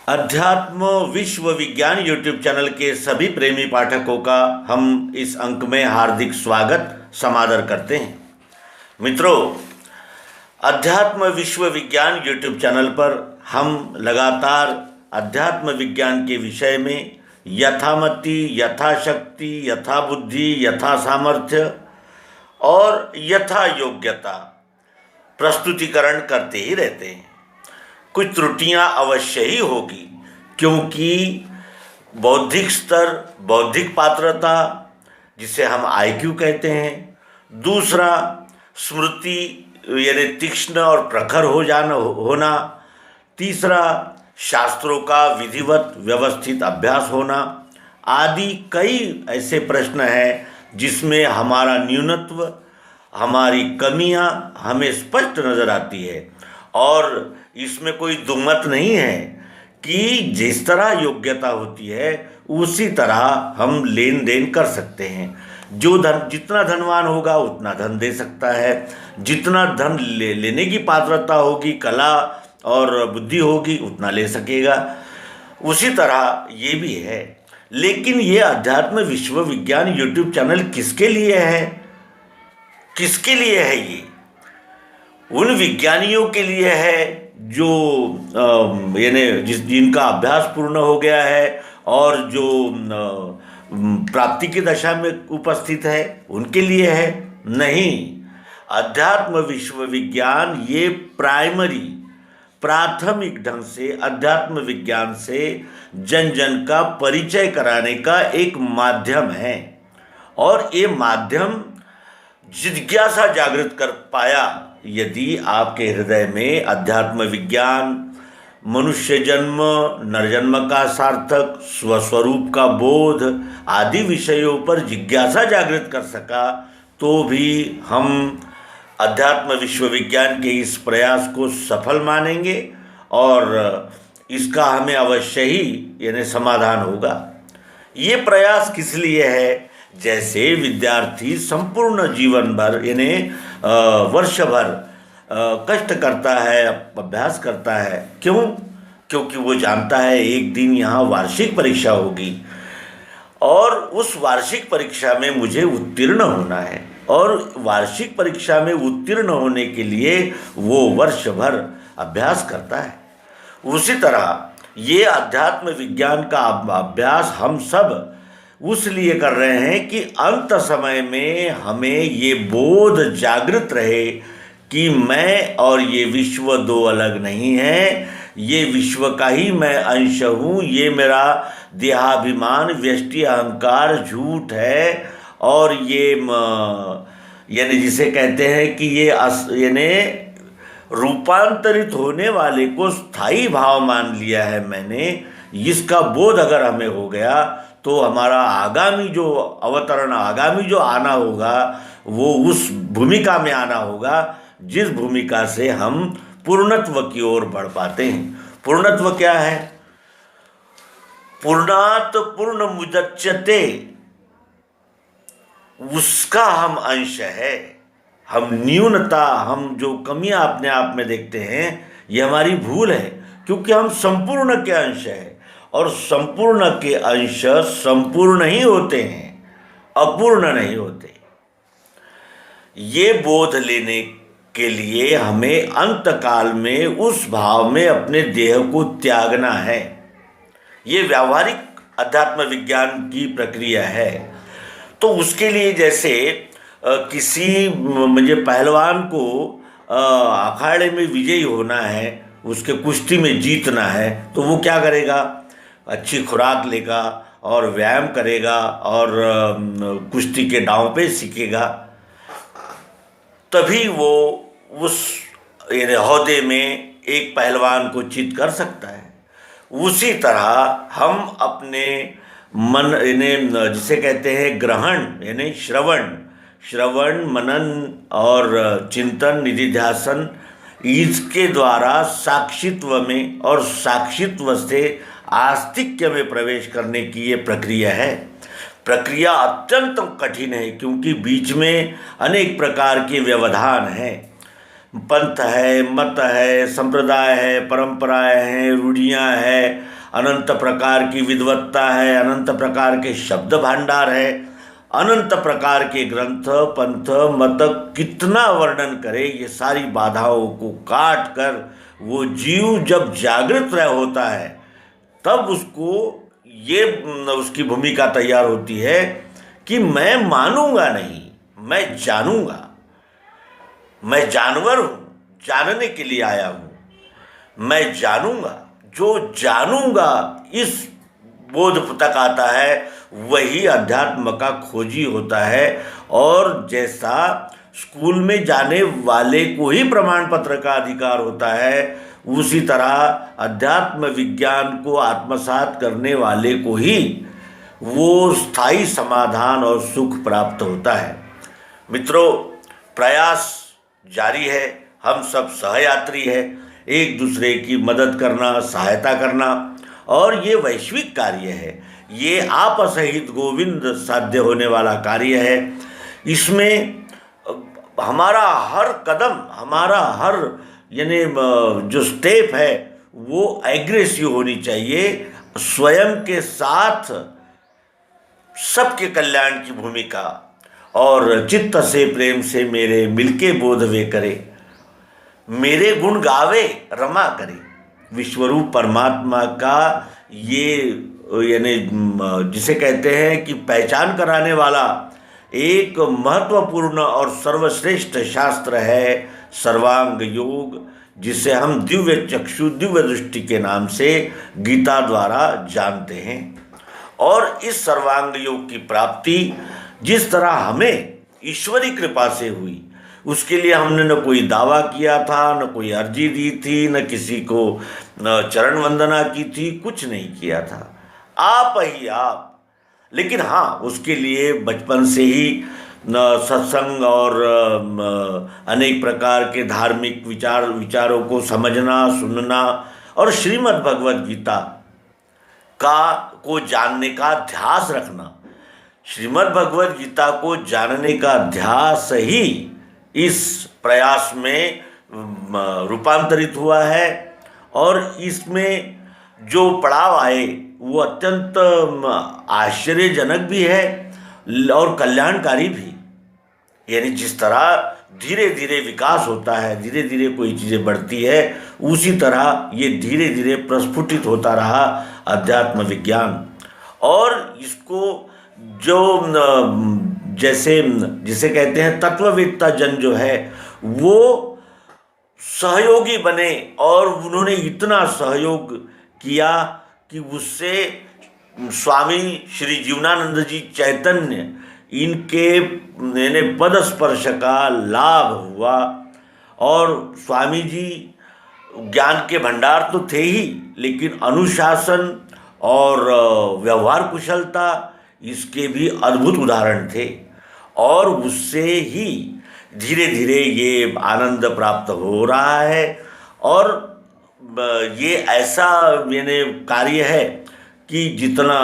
अध्यात्म विश्व विज्ञान यूट्यूब चैनल के सभी प्रेमी पाठकों का हम इस अंक में हार्दिक स्वागत समादर करते हैं। मित्रों, अध्यात्म विश्व विज्ञान यूट्यूब चैनल पर हम लगातार अध्यात्म विज्ञान के विषय में यथामति, यथाशक्ति, यथा बुद्धि, यथा सामर्थ्य और यथा योग्यता प्रस्तुतिकरण करते ही रहते हैं। कुछ त्रुटियां अवश्य ही होगी, क्योंकि बौद्धिक स्तर, बौद्धिक पात्रता जिसे हम आईक्यू कहते हैं, दूसरा स्मृति यानी तीक्ष्ण और प्रखर होना, तीसरा शास्त्रों का विधिवत व्यवस्थित अभ्यास होना आदि कई ऐसे प्रश्न हैं जिसमें हमारा न्यूनत्व, हमारी कमियां हमें स्पष्ट नजर आती है। और इसमें कोई दुमत नहीं है कि जिस तरह योग्यता होती है उसी तरह हम लेन देन कर सकते हैं। जितना धनवान होगा उतना धन दे सकता है, जितना धन लेने की पात्रता होगी, कला और बुद्धि होगी, उतना ले सकेगा। उसी तरह ये भी है। लेकिन ये अध्यात्म विश्व विज्ञान यूट्यूब चैनल किसके लिए है? किसके लिए है ये? उन विज्ञानियों के लिए है जो यानी जिनका अभ्यास पूर्ण हो गया है और जो प्राप्ति की दशा में उपस्थित है, उनके लिए है? नहीं। अध्यात्म विश्व विज्ञान ये प्राथमिक ढंग से अध्यात्म विज्ञान से जन जन का परिचय कराने का एक माध्यम है। और ये माध्यम जिज्ञासा जागृत कर पाया यदि आपके हृदय में अध्यात्म विज्ञान, मनुष्य जन्म, नरजन्म का सार्थक, स्वस्वरूप का बोध आदि विषयों पर जिज्ञासा जागृत कर सका, तो भी हम अध्यात्म विश्व विज्ञान के इस प्रयास को सफल मानेंगे और इसका हमें अवश्य ही यानी समाधान होगा। ये प्रयास किस लिए है? जैसे विद्यार्थी संपूर्ण जीवन भर यानी वर्ष भर कष्ट करता है, अभ्यास करता है। क्यों? क्योंकि वो जानता है एक दिन यहाँ वार्षिक परीक्षा होगी और उस वार्षिक परीक्षा में मुझे उत्तीर्ण होना है, और वार्षिक परीक्षा में उत्तीर्ण होने के लिए वो वर्ष भर अभ्यास करता है। उसी तरह ये अध्यात्म विज्ञान का अभ्यास हम सब उस लिए कर रहे हैं कि अंत समय में हमें ये बोध जागृत रहे कि मैं और ये विश्व दो अलग नहीं है, ये विश्व का ही मैं अंश हूँ, ये मेरा देहाभिमान, व्यष्टि अहंकार झूठ है, और ये यानी जिसे कहते हैं कि ये यानी रूपांतरित होने वाले को स्थायी भाव मान लिया है मैंने। इसका बोध अगर हमें हो गया तो हमारा आगामी जो अवतरण, आगामी जो आना होगा, वो उस भूमिका में आना होगा जिस भूमिका से हम पूर्णत्व की ओर बढ़ पाते हैं। पूर्णत्व क्या है? पूर्णात पूर्ण मुदच्यते, उसका हम अंश है। हम न्यूनता, हम जो कमियां अपने आप में देखते हैं, ये हमारी भूल है, क्योंकि हम संपूर्ण के अंश हैं और संपूर्ण के अंश संपूर्ण ही होते हैं, अपूर्ण नहीं होते। ये बोध लेने के लिए हमें अंतकाल में उस भाव में अपने देह को त्यागना है। ये व्यावहारिक अध्यात्म विज्ञान की प्रक्रिया है। तो उसके लिए जैसे किसी मुझे पहलवान को अखाड़े में विजयी होना है, उसके कुश्ती में जीतना है, तो वो क्या करेगा? अच्छी खुराक लेगा और व्यायाम करेगा और कुश्ती के दांव पे सीखेगा, तभी वो उस ओहदे में एक पहलवान को चित कर सकता है। उसी तरह हम अपने मन यानी जिसे कहते हैं ग्रहण यानी श्रवण, मनन और चिंतन, निधिध्यासन, इसके द्वारा साक्षित्व में और साक्षित्व से आस्तिक्य में प्रवेश करने की ये प्रक्रिया है। प्रक्रिया अत्यंत कठिन है, क्योंकि बीच में अनेक प्रकार के व्यवधान हैं। पंथ है, मत है, संप्रदाय है, परंपराएं हैं, रूढ़ियाँ है, अनंत प्रकार की विद्वत्ता है, अनंत प्रकार के शब्द भांडार है, अनंत प्रकार के ग्रंथ, पंथ, मत, कितना वर्णन करे। ये सारी बाधाओं को काट कर वो जीव जब जागृत रह होता है तब उसको ये उसकी भूमिका तैयार होती है कि मैं मानूंगा नहीं, मैं जानूंगा। मैं जानवर हूं, जानने के लिए आया हूं। मैं जानूंगा, जो जानूंगा इस बोध तक आता है वही अध्यात्म का खोजी होता है। और जैसा स्कूल में जाने वाले को ही प्रमाण पत्र का अधिकार होता है, उसी तरह अध्यात्म विज्ञान को आत्मसात करने वाले को ही वो स्थायी समाधान और सुख प्राप्त होता है। मित्रों, प्रयास जारी है, हम सब सहयात्री है, एक दूसरे की मदद करना, सहायता करना, और ये वैश्विक कार्य है, ये आप सहित गोविंद साध्य होने वाला कार्य है। इसमें हमारा हर कदम, हमारा हर यानी जो स्टेप है वो एग्रेसिव होनी चाहिए, स्वयं के साथ सबके कल्याण की भूमिका। और चित्त से प्रेम से मेरे मिलके बोध वे करे, मेरे गुण गावे रमा करे। विश्वरूप परमात्मा का ये यानी जिसे कहते हैं कि पहचान कराने वाला एक महत्वपूर्ण और सर्वश्रेष्ठ शास्त्र है सर्वांग योग, जिसे हम दिव्य चक्षु, दिव्य दृष्टि के नाम से गीता द्वारा जानते हैं। और इस सर्वांग योग की प्राप्ति जिस तरह हमें ईश्वरी कृपा से हुई, उसके लिए हमने न कोई दावा किया था, न कोई अर्जी दी थी, न किसी को न चरण वंदना की थी, कुछ नहीं किया था, आप ही आप। लेकिन हाँ, उसके लिए बचपन से ही सत्संग और अनेक प्रकार के धार्मिक विचारों को समझना, सुनना और श्रीमद् भगवद गीता को जानने का ध्यास रखना। श्रीमद् भगवद गीता को जानने का ध्यास ही इस प्रयास में रूपांतरित हुआ है। और इसमें जो पड़ाव आए वो अत्यंत आश्चर्यजनक भी है और कल्याणकारी भी। यानी जिस तरह धीरे धीरे विकास होता है, धीरे धीरे कोई चीज़ें बढ़ती है, उसी तरह ये धीरे धीरे प्रस्फुटित होता रहा अध्यात्म विज्ञान। और इसको जो जैसे जिसे कहते हैं तत्ववेत्ता जन जो है वो सहयोगी बने, और उन्होंने इतना सहयोग किया कि उससे स्वामी श्री जीवनानंद जी चैतन्य इनके पद स्पर्श का लाभ हुआ। और स्वामी जी ज्ञान के भंडार तो थे ही, लेकिन अनुशासन और व्यवहार कुशलता इसके भी अद्भुत उदाहरण थे। और उससे ही धीरे धीरे ये आनंद प्राप्त हो रहा है। और ये ऐसा यानी कार्य है कि जितना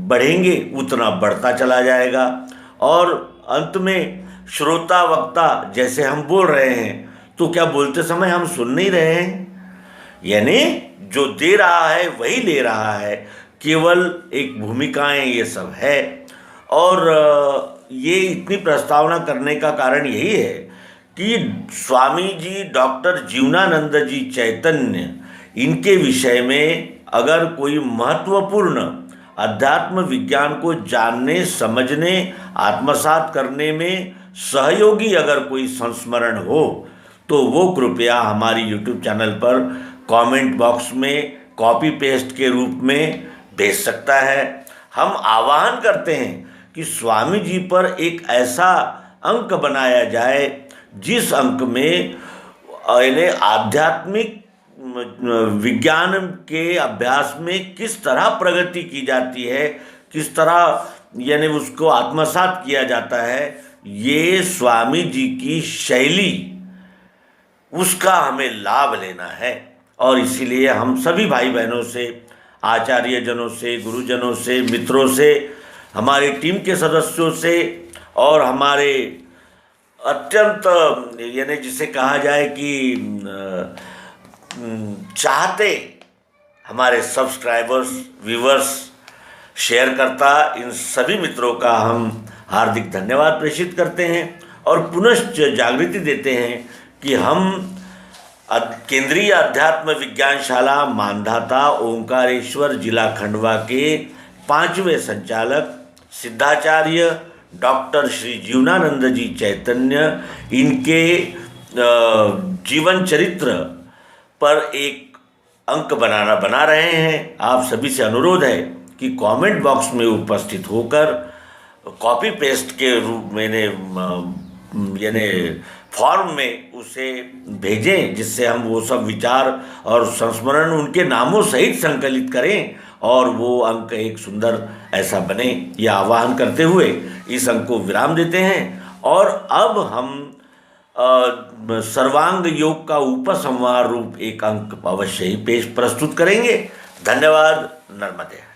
बढ़ेंगे उतना बढ़ता चला जाएगा। और अंत में श्रोता वक्ता जैसे हम बोल रहे हैं, तो क्या बोलते समय हम सुन नहीं रहे हैं? यानी जो दे रहा है वही ले रहा है, केवल एक भूमिकाएं ये सब है। और ये इतनी प्रस्तावना करने का कारण यही है कि स्वामी जी डॉक्टर जीवनानंद जी चैतन्य, इनके विषय में अगर कोई महत्वपूर्ण अध्यात्म विज्ञान को जानने, समझने, आत्मसात करने में सहयोगी अगर कोई संस्मरण हो, तो वो कृपया हमारी YouTube चैनल पर कमेंट बॉक्स में कॉपी पेस्ट के रूप में भेज सकता है। हम आह्वान करते हैं कि स्वामी जी पर एक ऐसा अंक बनाया जाए जिस अंक में आध्यात्मिक विज्ञान के अभ्यास में किस तरह प्रगति की जाती है, किस तरह यानी उसको आत्मसात किया जाता है, ये स्वामी जी की शैली, उसका हमें लाभ लेना है। और इसीलिए हम सभी भाई बहनों से, आचार्यजनों से, गुरुजनों से, मित्रों से, हमारी टीम के सदस्यों से और हमारे अत्यंत, यानी जिसे कहा जाए कि चाहते हमारे सब्सक्राइबर्स, व्यूवर्स, शेयरकर्ता, इन सभी मित्रों का हम हार्दिक धन्यवाद प्रेषित करते हैं और पुनश्च जागृति देते हैं कि हम केंद्रीय अध्यात्म विज्ञानशाला मानधाता ओंकारेश्वर जिला खंडवा के 5वें संचालक सिद्धाचार्य डॉक्टर श्री जीवनानंद जी चैतन्य, इनके जीवन चरित्र पर एक अंक बना रहे हैं। आप सभी से अनुरोध है कि कमेंट बॉक्स में उपस्थित होकर कॉपी पेस्ट के रूप में यानी फॉर्म में उसे भेजें, जिससे हम वो सब विचार और संस्मरण उनके नामों सहित संकलित करें और वो अंक एक सुंदर ऐसा बने। यह आह्वान करते हुए इस अंक को विराम देते हैं और अब हम सर्वांग योग का उपसंहार रूप एक अंक अवश्य ही प्रस्तुत करेंगे। धन्यवाद। नर्मदे।